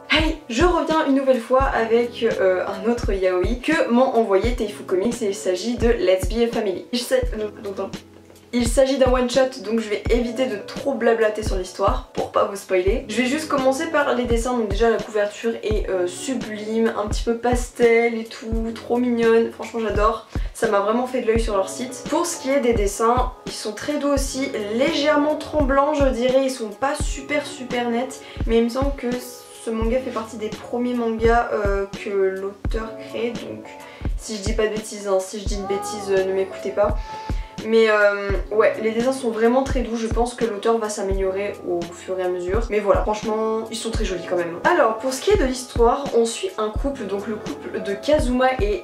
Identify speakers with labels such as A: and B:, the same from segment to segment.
A: Hey, je reviens une nouvelle fois avec un autre yaoi que m'ont envoyé Taifu Comics et il s'agit de Let's Be a Family. Il s'agit d'un one shot, donc je vais éviter de trop blablater sur l'histoire pour pas vous spoiler. Je vais juste commencer par les dessins. Donc déjà la couverture est sublime, un petit peu pastel et tout, trop mignonne, franchement j'adore. Ça m'a vraiment fait de l'œil sur leur site. Pour ce qui est des dessins, ils sont très doux aussi, légèrement tremblants je dirais, ils sont pas super nets, mais il me semble que ce manga fait partie des premiers mangas que l'auteur crée, donc si je dis pas de bêtises, hein, si je dis une bêtise ne m'écoutez pas. Mais ouais, les dessins sont vraiment très doux, je pense que l'auteur va s'améliorer au fur et à mesure. Mais voilà, franchement, ils sont très jolis quand même. Alors, pour ce qui est de l'histoire, on suit un couple, donc le couple de Kazuma et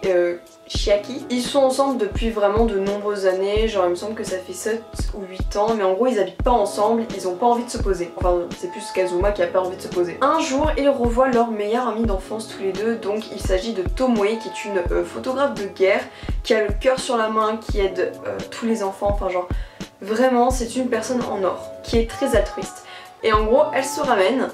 A: Chiaki. Ils sont ensemble depuis vraiment de nombreuses années, genre il me semble que ça fait 7 ou 8 ans, mais en gros ils habitent pas ensemble, ils ont pas envie de se poser. Enfin, c'est plus Kazuma qui a pas envie de se poser. Un jour, ils revoient leur meilleur ami d'enfance tous les deux, donc il s'agit de Tomoe qui est une photographe de guerre, qui a le cœur sur la main, qui aide tous les enfants, enfin genre vraiment c'est une personne en or, qui est très altruiste. Et en gros, elle se ramène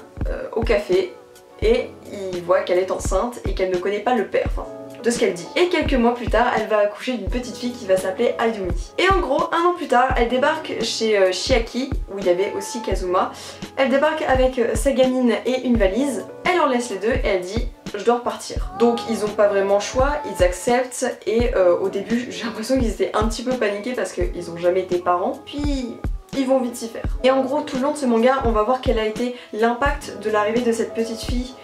A: au café et il voit qu'elle est enceinte et qu'elle ne connaît pas le père, enfin de ce qu'elle dit. Et quelques mois plus tard, elle va accoucher d'une petite fille qui va s'appeler Ayumi. Et en gros, un an plus tard, elle débarque chez Chiaki, où il y avait aussi Kazuma. Elle débarque avec sa gamine et une valise, elle en laisse les deux et elle dit je dois repartir. Donc ils ont pas vraiment le choix, ils acceptent et au début j'ai l'impression qu'ils étaient un petit peu paniqués parce qu'ils ont jamais été parents. Puis ils vont vite s'y faire. Et en gros tout le long de ce manga on va voir quel a été l'impact de l'arrivée de cette petite fille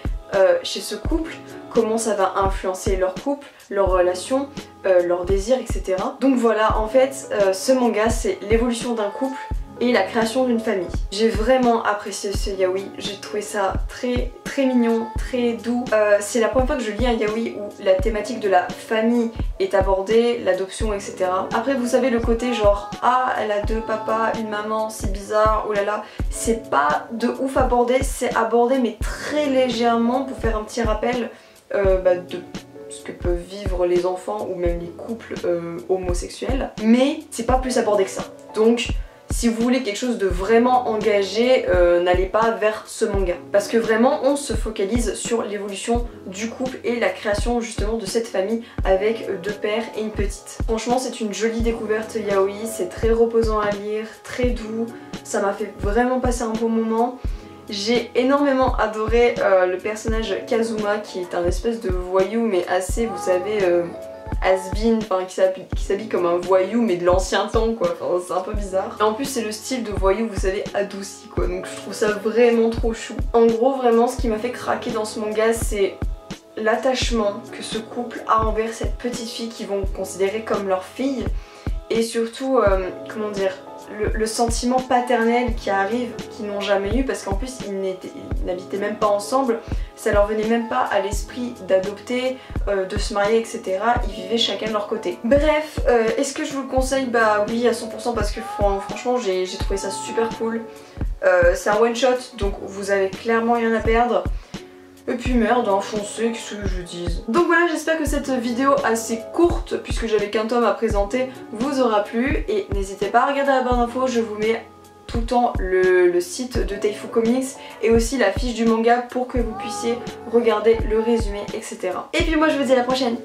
A: chez ce couple, comment ça va influencer leur couple, leur relation, leurs désirs, etc. Donc voilà, en fait ce manga c'est l'évolution d'un couple et la création d'une famille. J'ai vraiment apprécié ce yaoi, j'ai trouvé ça très mignon, très doux. C'est la première fois que je lis un yaoi où la thématique de la famille est abordée, l'adoption, etc. Après vous savez le côté genre ah elle a deux papas, une maman, c'est bizarre, oh là là, c'est pas de ouf abordé, c'est abordé mais très légèrement pour faire un petit rappel de ce que peuvent vivre les enfants ou même les couples homosexuels, mais c'est pas plus abordé que ça. Donc si vous voulez quelque chose de vraiment engagé, n'allez pas vers ce manga. Parce que vraiment on se focalise sur l'évolution du couple et la création justement de cette famille avec deux pères et une petite. Franchement c'est une jolie découverte yaoi, c'est très reposant à lire, très doux, ça m'a fait vraiment passer un bon moment. J'ai énormément adoré le personnage Kazuma qui est un espèce de voyou mais assez, vous savez, has-been, enfin qui s'habille comme un voyou mais de l'ancien temps quoi, enfin c'est un peu bizarre. Et en plus c'est le style de voyou vous savez adouci quoi, donc je trouve ça vraiment trop chou. En gros vraiment ce qui m'a fait craquer dans ce manga c'est l'attachement que ce couple a envers cette petite fille qu'ils vont considérer comme leur fille et surtout comment dire, le sentiment paternel qui arrive, qu'ils n'ont jamais eu parce qu'en plus ils n'habitaient même pas ensemble, ça leur venait même pas à l'esprit d'adopter, de se marier etc. Ils vivaient chacun de leur côté. Bref, est-ce que je vous le conseille? Bah oui à 100% parce que franchement j'ai trouvé ça super cool. C'est un one shot donc vous avez clairement rien à perdre. Et puis merde, foncez, qu'est-ce que je dise. Donc voilà, j'espère que cette vidéo assez courte, puisque j'avais qu'un tome à présenter, vous aura plu. Et n'hésitez pas à regarder la barre d'infos, je vous mets tout le temps le site de Taifu Comics et aussi la fiche du manga pour que vous puissiez regarder le résumé, etc. Et puis moi je vous dis à la prochaine.